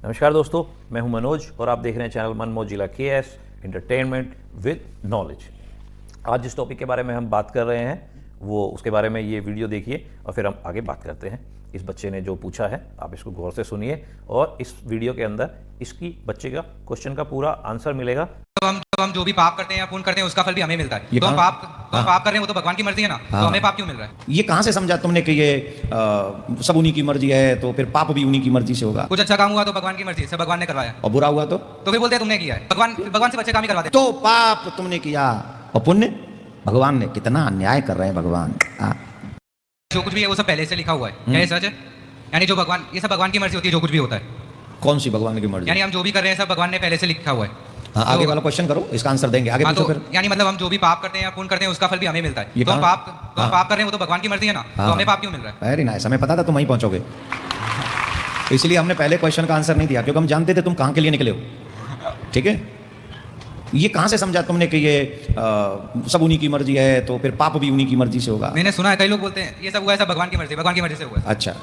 नमस्कार दोस्तों, मैं हूं मनोज और आप देख रहे हैं channel Manmojila KS entertainment with knowledge. आज जिस टॉपिक के बारे में हम बात कर रहे हैं वो उसके बारे में ये वीडियो देखिए और फिर हम आगे बात करते हैं। इस बच्चे ने जो पूछा है आप इसको गौर से सुनिए और इस वीडियो के अंदर इसकी बच्चे का क्वेश्चन का पूरा आंसर मिलेगा। हम जो भी पाप करते हैं या पुण्य करते हैं उसका फल भी हमें मिलता है। तो हम पाप कर रहे हैं वो तो भगवान की मर्जी है ना, तो हमें पाप क्यों मिल रहा है? ये कहाँ से समझा तुमने कि ये सब उन्हीं की मर्जी है तो फिर पाप भी उन्हीं की मर्जी से होगा? कुछ अच्छा काम हुआ तो भगवान की मर्जी से भगवान ने करवाया, और बुरा हुआ तो फिर बोलते हैं तुमने किया है। भगवान से बच्चे काम ही करवाते हैं। तो पाप तुमने किया और पुण्य भगवान ने। कितना अन्याय कर रहे हैं भगवान। जो कुछ भी है वो सब पहले से लिखा हुआ है, क्या ये सच है? यानी जो भगवान, ये सब भगवान की मर्जी होती है जो कुछ भी होता है। कौन सी भगवान की मर्जी? यानी हम जो भी कर रहे हैं सब भगवान ने पहले से लिखा हुआ है। हाँ, आगे वाला क्वेश्चन करो, इसका आंसर देंगे। आगे पूछो फिर। यानी मतलब हम जो भी पाप करते हैं या पुण्य करते हैं उसका फल भी हमें मिलता है। तो हम पाप कर रहे हैं वो तो भगवान की मर्जी है ना, तो हमें पाप क्यों मिल रहा है? वेरी नाइस, हमें पता था तुम वहीं पहुंचोगे, इसलिए हमने पहले क्वेश्चन का आंसर नहीं दिया क्योंकि हम जानते थे तुम कहाँ के लिए निकले हो। ठीक है, ये कहाँ से समझा तुमने कि ये सब उन्हीं की मर्जी है तो फिर पाप भी उन्हीं की मर्जी से होगा? मैंने सुना है कई लोग बोलते हैं ये सब हुआ है सब भगवान की मर्जी से हुआ है। अच्छा,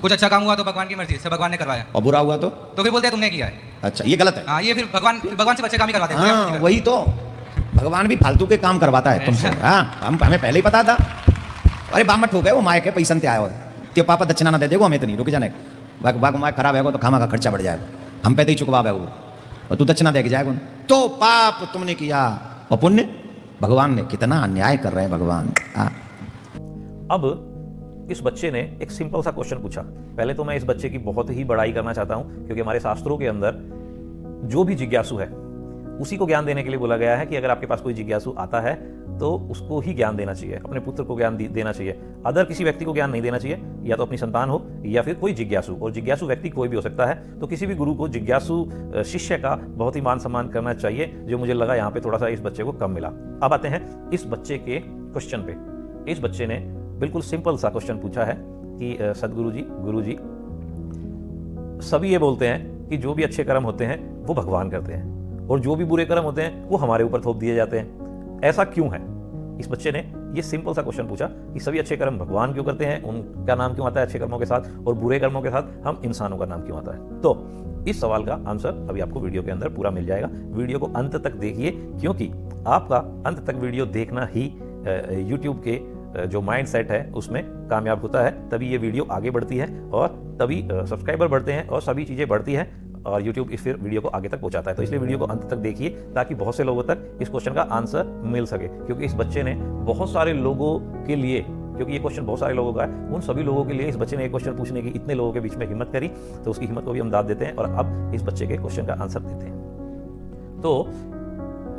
कुछ अच्छा काम हुआ तो भगवान की मर्जी से भगवान ने करवाया, और बुरा हुआ तो फिर बोलते हैं तुमने किया है। अच्छा, ये गलत है। हाँ, ये फिर भगवान से बच्चे काम ही करवाते हैं। हाँ, वही तो, भगवान भी फालतू के काम करवाता है तुमसे। हाँ, हमें पहले ही पता था। अरे बामट हो गए वो मायके पैसन ते आयो ते पापा दक्षिणा ना दे देगो हमें तो नहीं रुक जाने बाग माय खराब है तो खामा का खर्चा बढ़ जाएगा, हम पे तो ही चुकवा है वो, और तू दक्षिणा दे के जाएगा। तो पाप तुमने किया और पुण्य भगवान ने। कितना अन्याय कर रहे हैं भगवान। अब इस बच्चे ने एक सिंपल सा क्वेश्चन पूछा। पहले तो मैं इस बच्चे की बहुत ही बड़ाई करना चाहता हूं क्योंकि हमारे शास्त्रों के अंदर जो भी जिज्ञासु है उसी को ज्ञान देने के लिए बोला गया है कि अगर आपके पास कोई जिज्ञासु आता है तो उसको ही ज्ञान देना चाहिए, अपने पुत्र को ज्ञान देना चाहिए, अदर किसी व्यक्ति को ज्ञान नहीं देना चाहिए। या तो अपनी संतान हो या फिर कोई जिज्ञासु, और जिज्ञासु व्यक्ति कोई भी हो सकता है। तो किसी भी गुरु को जिज्ञासु शिष्य का बहुत ही मान सम्मान करना चाहिए, जो मुझे लगा यहाँ पे थोड़ा सा इस बच्चे को कम मिला। अब आते हैं इस बच्चे के क्वेश्चन पे। इस बच्चे ने बिल्कुल सिंपल सा क्वेश्चन पूछा है कि सदगुरु जी, गुरु जी, सभी ये बोलते हैं कि जो भी अच्छे कर्म होते हैं वो भगवान करते हैं और जो भी बुरे कर्म होते हैं वो हमारे ऊपर थोप दिए जाते हैं, ऐसा क्यों है? इस बच्चे ने ये सिंपल सा क्वेश्चन पूछा कि सभी अच्छे कर्म भगवान क्यों करते हैं, उनका नाम क्यों आता है अच्छे कर्मों के साथ, और बुरे कर्मों के साथ हम इंसानों का नाम क्यों आता है? तो इस सवाल का आंसर अभी आपको वीडियो के अंदर पूरा मिल जाएगा। वीडियो को अंत तक देखिए क्योंकि आपका अंत तक वीडियो देखना ही यूट्यूब के जो माइंड सेट है उसमें कामयाब होता है। तभी ये वीडियो आगे बढ़ती है और तभी सब्सक्राइबर बढ़ते हैं और सभी चीज़ें बढ़ती हैं और यूट्यूब इस फिर वीडियो को आगे तक पहुंचाता है। तो इसलिए वीडियो को अंत तक देखिए ताकि बहुत से लोगों तक इस क्वेश्चन का आंसर मिल सके, क्योंकि इस बच्चे ने बहुत सारे लोगों के लिए, क्योंकि ये क्वेश्चन बहुत सारे लोगों का है, उन सभी लोगों के लिए इस बच्चे ने एक क्वेश्चन पूछने की इतने लोगों के बीच में हिम्मत करी, तो उसकी हिम्मत को भी हम दाद देते हैं और अब इस बच्चे के क्वेश्चन का आंसर देते हैं। तो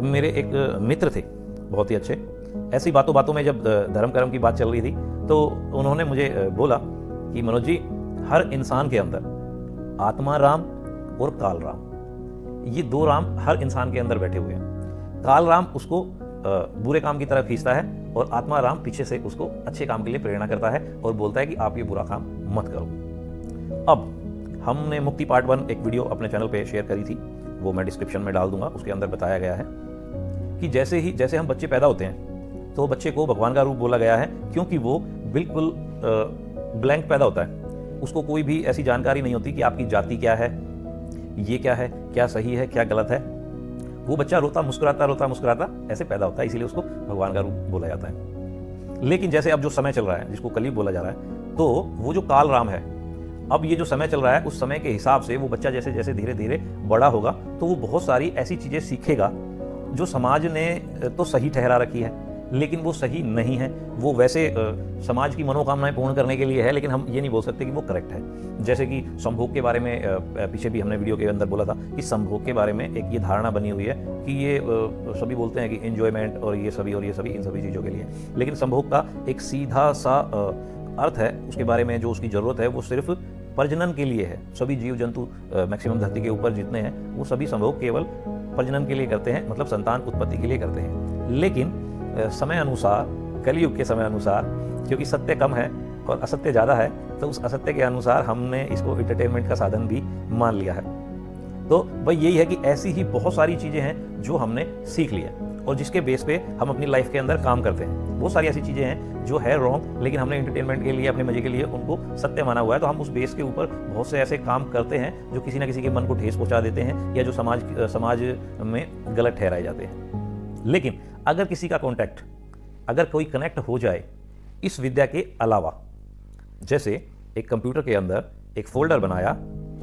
मेरे एक मित्र थे बहुत ही अच्छे, ऐसी बातों बातों में जब धर्म कर्म की बात चल रही थी तो उन्होंने मुझे बोला कि मनोज जी, हर इंसान के अंदर आत्मा राम और काल राम, ये दो राम हर इंसान के अंदर बैठे हुए हैं। काल राम उसको बुरे काम की तरफ खींचता है और आत्मा राम पीछे से उसको अच्छे काम के लिए प्रेरणा करता है और बोलता है कि आप ये बुरा काम मत करो। अब हमने मुक्ति पार्ट 1 एक वीडियो अपने चैनल पे शेयर करी थी, वो मैं डिस्क्रिप्शन में डाल दूंगा। उसके अंदर बताया गया है कि जैसे हम बच्चे पैदा होते हैं तो बच्चे को भगवान का रूप बोला गया है क्योंकि वो बिल्कुल ब्लैंक पैदा होता है, उसको कोई भी ऐसी जानकारी नहीं होती कि आपकी जाति क्या है, ये क्या है, क्या सही है, क्या गलत है। वो बच्चा रोता मुस्कुराता ऐसे पैदा होता है, इसीलिए उसको भगवान का रूप बोला जाता है। लेकिन जैसे अब जो समय चल रहा है जिसको कलयुग बोला जा रहा है, तो वो जो काल राम है, अब ये जो समय चल रहा है उस समय के हिसाब से वो बच्चा जैसे जैसे धीरे धीरे बड़ा होगा तो वो बहुत सारी ऐसी चीजें सीखेगा जो समाज ने तो सही ठहरा रखी है लेकिन वो सही नहीं है। वो वैसे समाज की मनोकामनाएं पूर्ण करने के लिए है, लेकिन हम ये नहीं बोल सकते कि वो करेक्ट है। जैसे कि संभोग के बारे में पीछे भी हमने वीडियो के अंदर बोला था कि संभोग के बारे में एक ये धारणा बनी हुई है कि ये सभी बोलते हैं कि एंजॉयमेंट और ये सभी इन सभी चीज़ों के लिए, लेकिन संभोग का एक सीधा सा अर्थ है उसके बारे में, जो उसकी ज़रूरत है वो सिर्फ प्रजनन के लिए है। सभी जीव जंतु मैक्सिमम धरती के ऊपर जितने हैं वो सभी संभोग केवल प्रजनन के लिए करते हैं, मतलब संतान उत्पत्ति के लिए करते हैं। लेकिन समय अनुसार, कलयुग के समय अनुसार, क्योंकि सत्य कम है और असत्य ज़्यादा है, तो उस असत्य के अनुसार हमने इसको एंटरटेनमेंट का साधन भी मान लिया है। तो भाई यही है कि ऐसी ही बहुत सारी चीज़ें हैं जो हमने सीख ली है और जिसके बेस पे हम अपनी लाइफ के अंदर काम करते हैं। बहुत सारी ऐसी चीज़ें हैं जो है रॉन्ग, लेकिन हमने एंटरटेनमेंट के लिए, अपने मजे के लिए उनको सत्य माना हुआ है। तो हम उस बेस के ऊपर बहुत से ऐसे काम करते हैं जो किसी ना किसी के मन को ठेस पहुंचा देते हैं या जो समाज में गलत ठहराए जाते हैं। लेकिन अगर किसी का कॉन्टैक्ट, अगर कोई कनेक्ट हो जाए इस विद्या के अलावा, जैसे एक कंप्यूटर के अंदर एक फोल्डर बनाया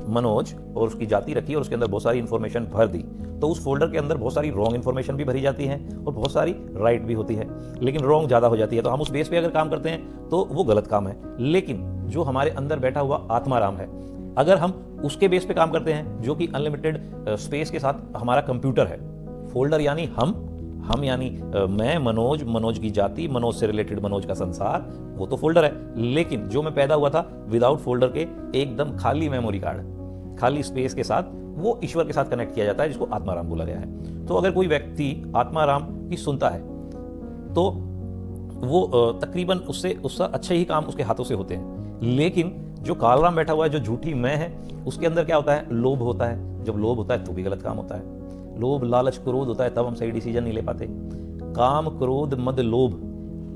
मनोज और उसकी जाति रखी और उसके अंदर बहुत सारी इंफॉर्मेशन भर दी, तो उस फोल्डर के अंदर बहुत सारी रॉन्ग इंफॉर्मेशन भी भरी जाती है और बहुत सारी राइट भी होती है, लेकिन रॉन्ग ज़्यादा हो जाती है। तो हम उस बेस पे अगर काम करते हैं तो वो गलत काम है। लेकिन जो हमारे अंदर बैठा हुआ आत्माराम है, अगर हम उसके बेस पे काम करते हैं, जो कि अनलिमिटेड स्पेस के साथ हमारा कंप्यूटर है, फोल्डर यानी हम यानी मैं, मनोज, मनोज की जाति, मनोज से रिलेटेड मनोज का संसार, वो तो फोल्डर है। लेकिन जो मैं पैदा हुआ था विदाउट फोल्डर के, एकदम खाली मेमोरी कार्ड, खाली स्पेस के साथ, वो ईश्वर के साथ कनेक्ट किया जाता है, जिसको आत्माराम बोला गया है। तो अगर कोई व्यक्ति आत्माराम की सुनता है तो वो तकरीबन उससे अच्छे ही काम उसके हाथों से होते हैं। लेकिन जो कालराम बैठा हुआ है, जो झूठी मैं है, उसके अंदर क्या होता है? लोभ होता है। जब लोभ होता है तो भी गलत काम होता है। लोभ, लालच, क्रोध होता है, तब हम सही डिसीजन नहीं ले पाते। काम, क्रोध, मद, लोभ,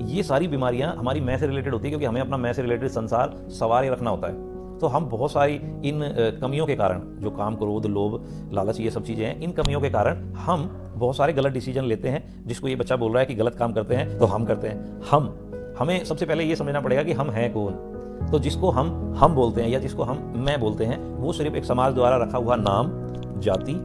ये सारी बीमारियां हमारी मैं से रिलेटेड होती है, क्योंकि हमें अपना मैं से रिलेटेड संसार सवारे रखना होता है। तो हम बहुत सारी इन कमियों के कारण, जो काम, क्रोध, लोभ, लालच, ये सब चीज़ें हैं, इन कमियों के कारण हम बहुत सारे गलत डिसीजन लेते हैं। जिसको ये बच्चा बोल रहा है कि गलत काम करते हैं, तो हम करते हैं। हमें सबसे पहले ये समझना पड़ेगा कि हम हैं कौन। तो जिसको हम बोलते हैं या जिसको हम मैं बोलते हैं, वो सिर्फ एक समाज द्वारा रखा हुआ नाम, जाति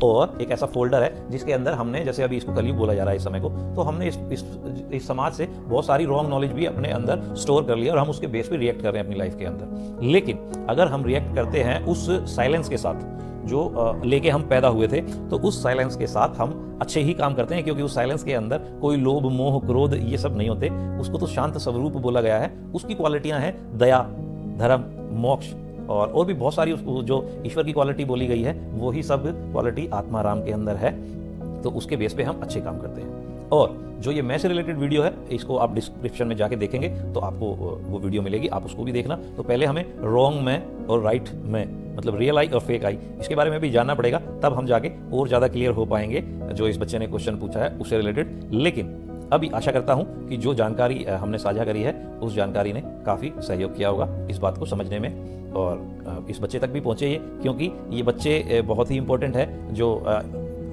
और एक ऐसा फोल्डर है जिसके अंदर हमने, जैसे अभी इसको कलयुग बोला जा रहा है इस समय को, तो हमने इस समाज से बहुत सारी रॉन्ग नॉलेज भी अपने अंदर स्टोर कर लिया और हम उसके बेस पे रिएक्ट कर रहे हैं अपनी लाइफ के अंदर। लेकिन अगर हम रिएक्ट करते हैं उस साइलेंस के साथ जो लेके हम पैदा हुए थे, तो उस साइलेंस के साथ हम अच्छे ही काम करते हैं, क्योंकि उस साइलेंस के अंदर कोई लोभ, मोह, क्रोध ये सब नहीं होते। उसको तो शांत स्वरूप बोला गया है। उसकी क्वालिटियां हैं दया, धर्म, मोक्ष और भी बहुत सारी जो ईश्वर की क्वालिटी बोली गई है, वो ही सब क्वालिटी आत्माराम के अंदर है। तो उसके बेस पे हम अच्छे काम करते हैं। और जो ये मैं से रिलेटेड वीडियो है, इसको आप डिस्क्रिप्शन में जाके देखेंगे तो आपको वो वीडियो मिलेगी, आप उसको भी देखना। तो पहले हमें रॉन्ग मैं और राइट मैं, मतलब रियल आई और फेक आई, इसके बारे में भी जानना पड़ेगा, तब हम जाके और ज़्यादा क्लियर हो पाएंगे जो इस बच्चे ने क्वेश्चन पूछा है उससे रिलेटेड। लेकिन अभी आशा करता हूं कि जो जानकारी हमने साझा करी है, उस जानकारी ने काफ़ी सहयोग किया होगा इस बात को समझने में, और इस बच्चे तक भी पहुँचे ये, क्योंकि ये बच्चे बहुत ही इंपॉर्टेंट है। जो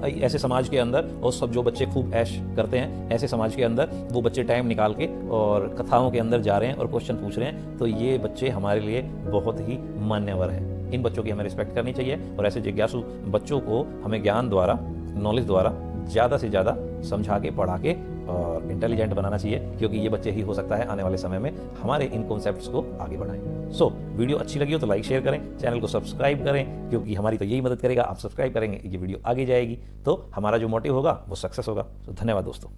ऐसे समाज के अंदर, और सब जो बच्चे खूब ऐश करते हैं, ऐसे समाज के अंदर वो बच्चे टाइम निकाल के और कथाओं के अंदर जा रहे हैं और क्वेश्चन पूछ रहे हैं, तो ये बच्चे हमारे लिए बहुत ही मान्यवर हैं। इन बच्चों की हमें रिस्पेक्ट करनी चाहिए और ऐसे जिज्ञासु बच्चों को हमें ज्ञान द्वारा, नॉलेज द्वारा ज़्यादा से ज़्यादा समझा के, पढ़ा के और इंटेलिजेंट बनाना चाहिए, क्योंकि ये बच्चे ही हो सकता है आने वाले समय में हमारे इन कॉन्सेप्ट्स को आगे बढ़ाएं। सो वीडियो अच्छी लगी हो तो लाइक शेयर करें, चैनल को सब्सक्राइब करें, क्योंकि हमारी तो यही मदद करेगा। आप सब्सक्राइब करेंगे, ये वीडियो आगे जाएगी, तो हमारा जो मोटिव होगा वो सक्सेस होगा। तो धन्यवाद दोस्तों।